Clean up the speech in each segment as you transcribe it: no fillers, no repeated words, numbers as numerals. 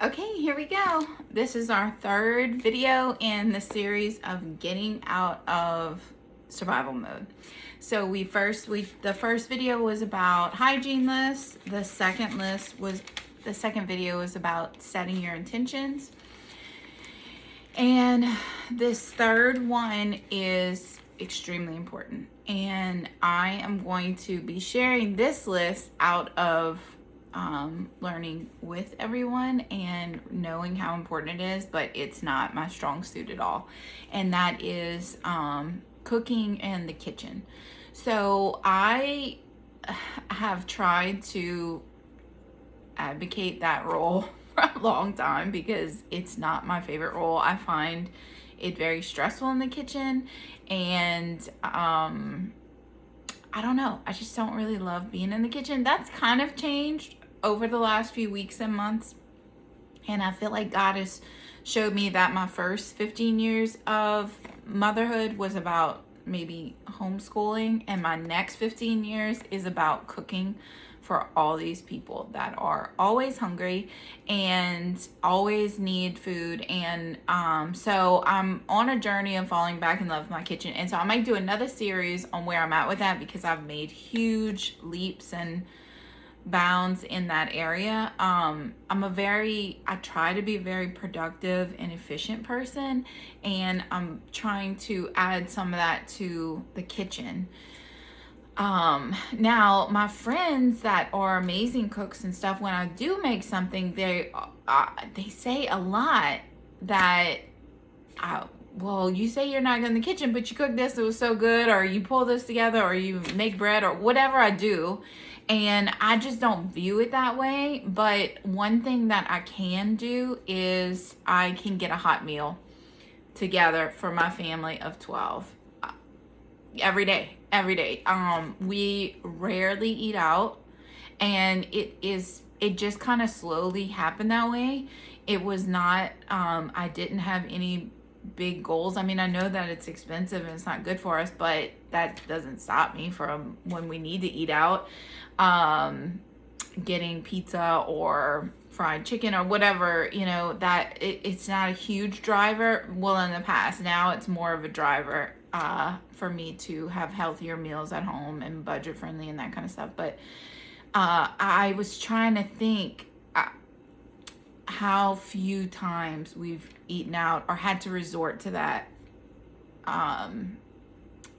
Okay, here we go. This is our third video in the series of getting out of survival mode. So the first video was about hygiene lists. The second video was about setting your intentions. And this third one is extremely important. And I am going to be sharing this list out of learning with everyone and knowing how important it is, but it's not my strong suit at all. And that is cooking in the kitchen. So I have tried to advocate that role for a long time because it's not my favorite role. I find it very stressful in the kitchen, and I don't know, I just don't really love being in the kitchen. That's kind of changed over the last few weeks and months, and I feel like God has showed me that my first 15 years of motherhood was about maybe homeschooling, and my next 15 years is about cooking for all these people that are always hungry and always need food. And so I'm on a journey of falling back in love with my kitchen, and so I might do another series on where I'm at with that, because I've made huge leaps and bounds in that area. I try to be a very productive and efficient person, and I'm trying to add some of that to the kitchen. Now my friends that are amazing cooks and stuff, when I do make something, they say a lot that, well, you say you're not good in the kitchen, but you cook this, it was so good, or you pull this together, or you make bread, or whatever I do. And I just don't view it that way. But one thing that I can do is I can get a hot meal together for my family of 12 every day. We rarely eat out, and it just kind of slowly happened that way. It was not, I didn't have any big goals. I mean, I know that it's expensive and it's not good for us, but that doesn't stop me from, when we need to eat out, getting pizza or fried chicken or whatever, that it's not a huge driver. Well, in the past, now it's more of a driver for me to have healthier meals at home and budget friendly and that kind of stuff. But I was trying to think how few times we've eaten out or had to resort to that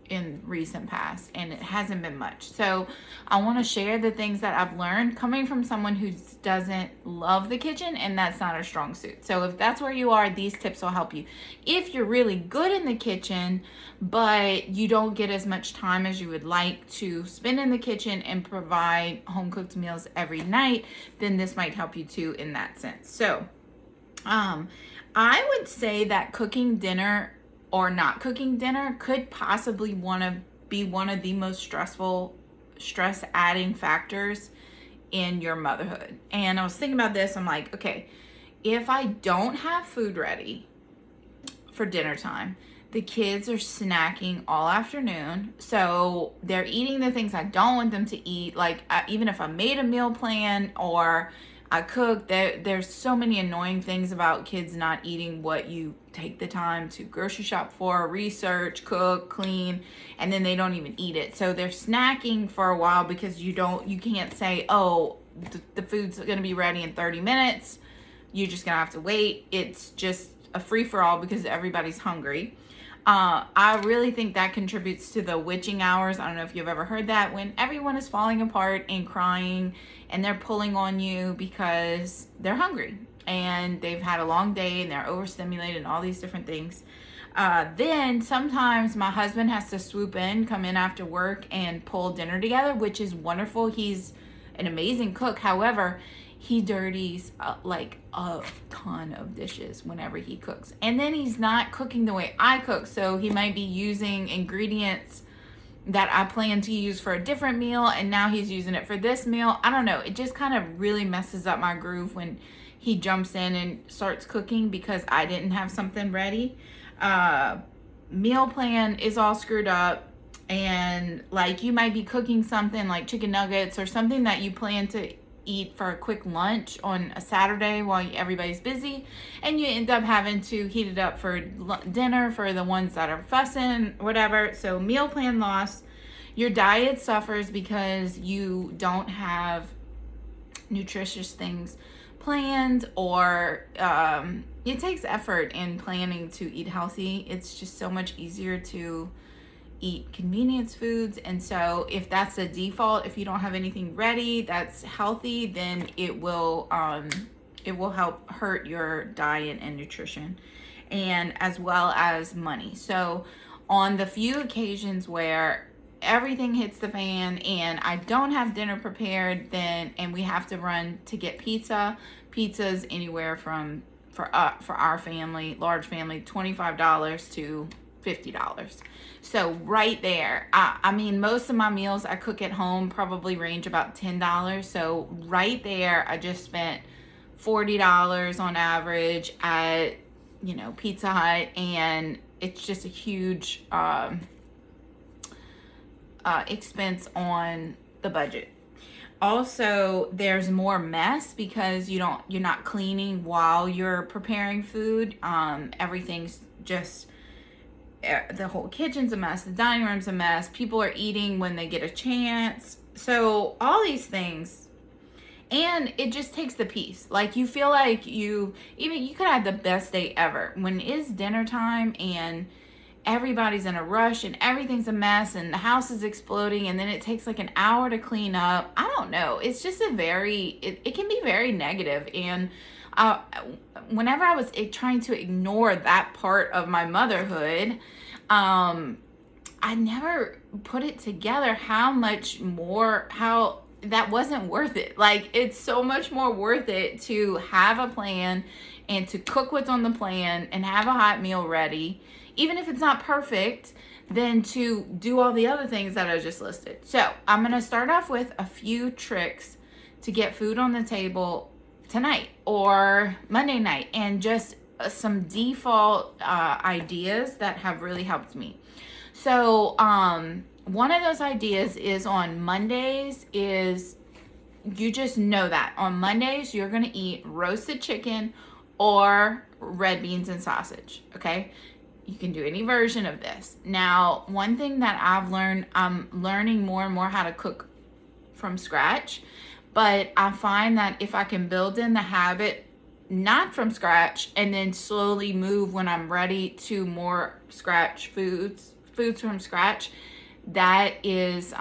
in recent past, and it hasn't been much. So I want to share the things that I've learned coming from someone who doesn't love the kitchen, and that's not a strong suit. So if that's where you are, these tips will help you. If you're really good in the kitchen, but you don't get as much time as you would like to spend in the kitchen and provide home cooked meals every night, then this might help you too in that sense. So I would say that cooking dinner or not cooking dinner could possibly be one of the most stress adding factors in your motherhood. And I was thinking about this. I'm like, okay, if I don't have food ready for dinner time, the kids are snacking all afternoon, so they're eating the things I don't want them to eat. Like, even if I made a meal plan or I cook, there's so many annoying things about kids not eating what you take the time to grocery shop for, research, cook, clean, and then they don't even eat it. So they're snacking for a while because you can't say, oh, the food's going to be ready in 30 minutes. You're just going to have to wait. It's just a free-for-all because everybody's hungry. I really think that contributes to the witching hours. I don't know if you've ever heard that, when everyone is falling apart and crying and they're pulling on you because they're hungry and they've had a long day and they're overstimulated and all these different things. Then sometimes my husband has to swoop in, come in after work and pull dinner together, which is wonderful. He's an amazing cook. However, he dirties like a ton of dishes whenever he cooks. And then he's not cooking the way I cook. So he might be using ingredients that I plan to use for a different meal, and now he's using it for this meal. I don't know. It just kind of really messes up my groove when he jumps in and starts cooking because I didn't have something ready. Meal plan is all screwed up. And like, you might be cooking something like chicken nuggets or something that you plan to eat for a quick lunch on a Saturday while everybody's busy, and you end up having to heat it up for dinner for the ones that are fussing, whatever. So meal plan loss. Your diet suffers because you don't have nutritious things planned, or it takes effort in planning to eat healthy. It's just so much easier to eat convenience foods. And so if that's the default, if you don't have anything ready that's healthy, then it will help hurt your diet and nutrition, and as well as money. So on the few occasions where everything hits the fan and I don't have dinner prepared, and we have to run to get pizzas anywhere from, for our family, large family, $25 to $50. So right there, I mean, most of my meals I cook at home probably range about $10. So right there, I just spent $40 on average at, Pizza Hut, and it's just a huge expense on the budget. Also, there's more mess because you're not cleaning while you're preparing food. Everything's just, the whole kitchen's a mess, the dining room's a mess, people are eating when they get a chance. So all these things, and it just takes the peace. Like, you feel like you could have the best day ever when it's dinner time and everybody's in a rush and everything's a mess and the house is exploding, and then it takes like an hour to clean up. I don't know. It's just it can be very negative. And whenever I was trying to ignore that part of my motherhood, I never put it together how that wasn't worth it. Like, it's so much more worth it to have a plan and to cook what's on the plan and have a hot meal ready, even if it's not perfect, than to do all the other things that I just listed. So I'm going to start off with a few tricks to get food on the table tonight or Monday night, and just some default ideas that have really helped me. So one of those ideas is on Mondays is, you just know that on Mondays you're going to eat roasted chicken or red beans and sausage, okay? You can do any version of this. Now, one thing that I've learned, I'm learning more and more how to cook from scratch, but I find that if I can build in the habit, not from scratch, and then slowly move when I'm ready to more scratch foods from scratch, that is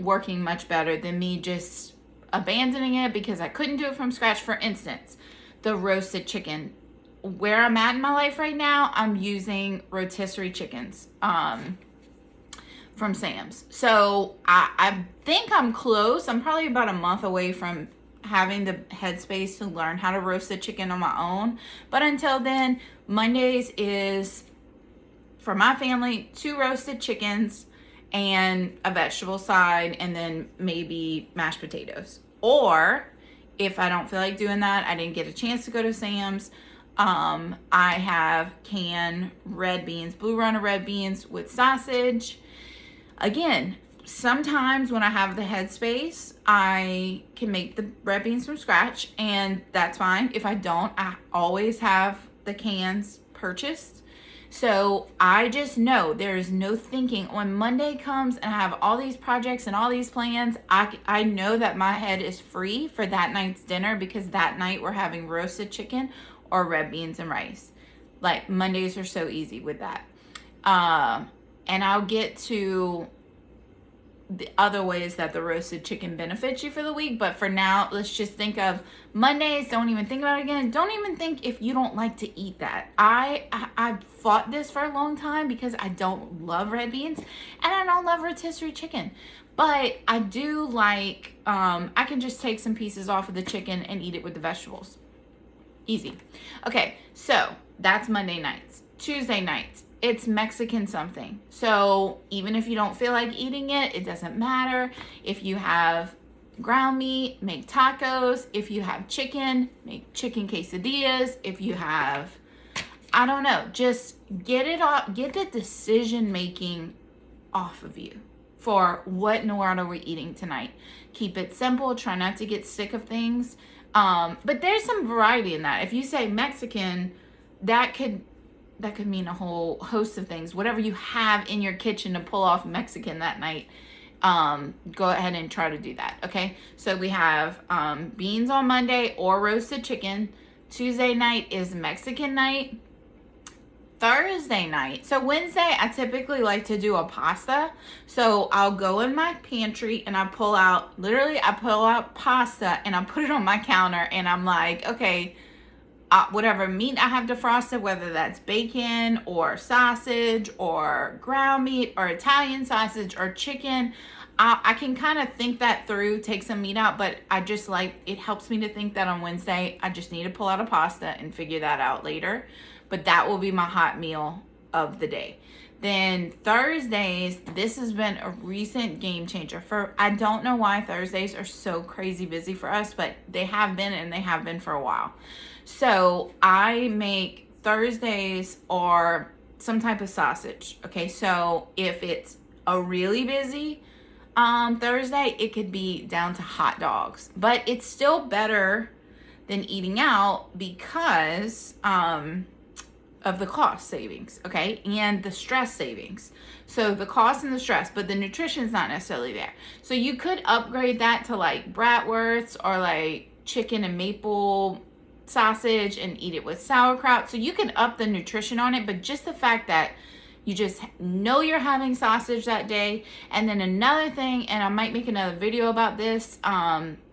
working much better than me just abandoning it because I couldn't do it from scratch. For instance, the roasted chicken. Where I'm at in my life right now, I'm using rotisserie chickens from Sam's. So I think I'm close. I'm probably about a month away from having the headspace to learn how to roast the chicken on my own. But until then, Mondays is, for my family, 2 roasted chickens and a vegetable side, and then maybe mashed potatoes. Or if I don't feel like doing that, I didn't get a chance to go to Sam's, I have canned red beans, Blue Runner red beans with sausage. Again, sometimes when I have the headspace, I can make the red beans from scratch, and that's fine. If I don't, I always have the cans purchased. So I just know there is no thinking. When Monday comes and I have all these projects and all these plans, I know that my head is free for that night's dinner, because that night we're having roasted chicken or red beans and rice. Like, Mondays are so easy with that. And I'll get to the other ways that the roasted chicken benefits you for the week. But for now, let's just think of Mondays. Don't even think about it again. Don't even think if you don't like to eat that. I fought this for a long time because I don't love red beans and I don't love rotisserie chicken. But I do like, I can just take some pieces off of the chicken and eat it with the vegetables. Easy. Okay, so that's Monday nights. Tuesday nights, it's Mexican something. So even if you don't feel like eating it, it doesn't matter. If you have ground meat, make tacos. If you have chicken, make chicken quesadillas. If you have, I don't know, just get it off, get the decision making off of you for what in the world are we eating tonight. Keep it simple. Try not to get sick of things. But there's some variety in that. If you say Mexican, that could mean a whole host of things. Whatever you have in your kitchen to pull off Mexican that night, go ahead and try to do that. Okay, so we have beans on Monday or roasted chicken. Tuesday night is Mexican night. Thursday night, so Wednesday I typically like to do a pasta. So I'll go in my pantry and I pull out pasta and I put it on my counter, and I'm like, okay, whatever meat I have defrosted, whether that's bacon or sausage or ground meat or Italian sausage or chicken, I can kind of think that through, take some meat out, but I just like, it helps me to think that on Wednesday, I just need to pull out a pasta and figure that out later. But that will be my hot meal of the day. Then Thursdays, this has been a recent game changer. I don't know why Thursdays are so crazy busy for us, but they have been, and they have been for a while. So I make Thursdays or some type of sausage. Okay, so if it's a really busy Thursday, it could be down to hot dogs, but it's still better than eating out because of the cost savings, okay, and the stress savings. So the cost and the stress, but the nutrition's not necessarily there. So you could upgrade that to like bratwursts or like chicken and maple sausage and eat it with sauerkraut. So you can up the nutrition on it, but just the fact that you just know you're having sausage that day. And then another thing, and I might make another video about this,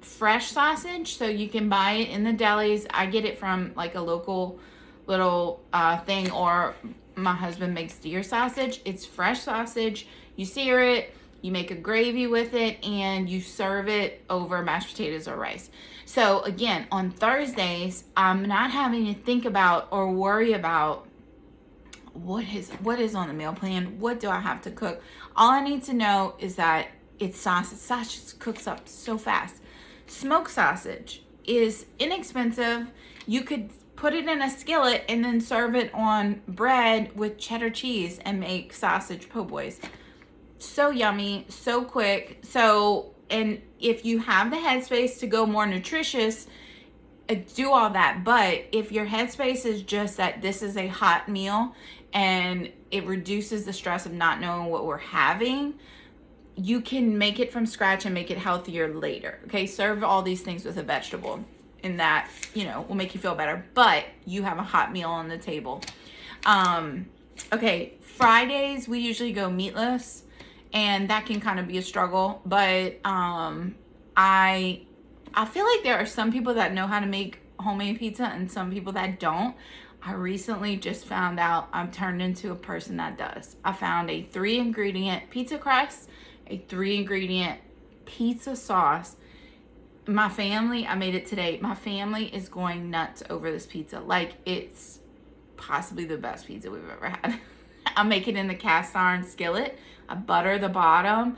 fresh sausage. So you can buy it in the delis. I get it from like a local little thing, or my husband makes deer sausage. It's fresh sausage. You sear it, you make a gravy with it, and you serve it over mashed potatoes or rice. So again, on Thursdays, I'm not having to think about or worry about what is on the meal plan. What do I have to cook? All I need to know is that it's sausage. Sausage cooks up so fast. Smoked sausage is inexpensive. You could put it in a skillet and then serve it on bread with cheddar cheese and make sausage po' boys. So yummy, so quick. So, and if you have the headspace to go more nutritious, do all that. But if your headspace is just that this is a hot meal and it reduces the stress of not knowing what we're having, you can make it from scratch and make it healthier later. Okay, serve all these things with a vegetable, and that, you know, will make you feel better, but you have a hot meal on the table. Okay, Fridays we usually go meatless, and that can kind of be a struggle, but I feel like there are some people that know how to make homemade pizza and some people that don't. I recently just found out I'm turned into a person that does. I found a 3-ingredient pizza crust, a 3-ingredient pizza sauce. My family, I made it today. My family is going nuts over this pizza. Like, it's possibly the best pizza we've ever had. I make it in the cast iron skillet. I butter the bottom.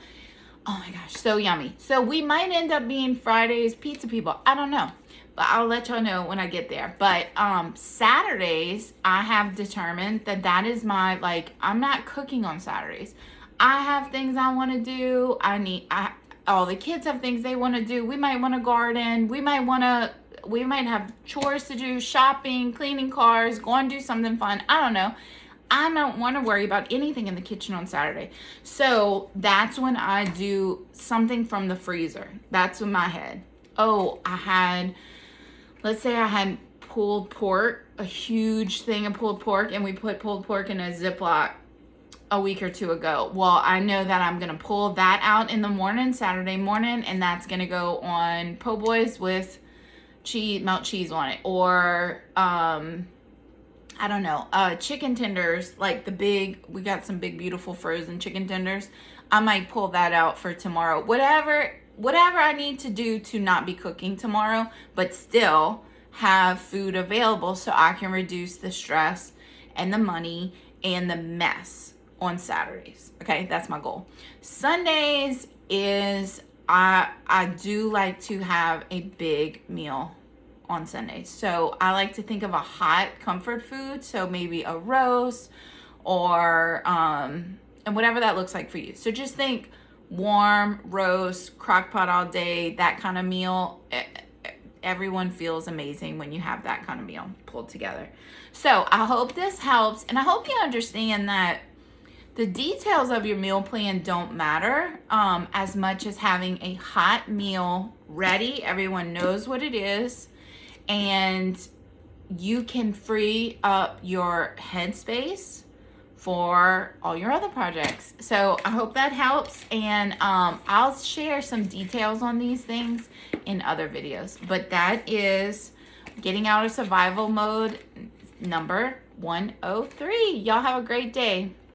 Oh my gosh, so yummy. So we might end up being Fridays pizza people. I don't know, but I'll let y'all know when I get there. But Saturdays, I have determined that is my, like, I'm not cooking on Saturdays. I have things I want to do. All the kids have things they want to do. We might want to garden. We might have chores to do, shopping, cleaning cars, go and do something fun. I don't know. I don't want to worry about anything in the kitchen on Saturday. So that's when I do something from the freezer. That's in my head. Oh, let's say I had pulled pork, a huge thing of pulled pork, and we put pulled pork in a Ziploc a week or two ago. Well, I know that I'm going to pull that out in the morning, Saturday morning, and that's going to go on po' boys with melt cheese on it. Or, I don't know, chicken tenders, like we got some big, beautiful frozen chicken tenders. I might pull that out for tomorrow. Whatever I need to do to not be cooking tomorrow, but still have food available so I can reduce the stress and the money and the mess on Saturdays. Okay, that's my goal. Sundays is, I do like to have a big meal on Sundays. So I like to think of a hot comfort food. So maybe a roast or, and whatever that looks like for you. So just think warm roast, crock pot all day, that kind of meal. Everyone feels amazing when you have that kind of meal pulled together. So I hope this helps, and I hope you understand that the details of your meal plan don't matter as much as having a hot meal ready. Everyone knows what it is, and you can free up your headspace for all your other projects. So I hope that helps, and I'll share some details on these things in other videos. But that is getting out of survival mode number 103. Y'all have a great day.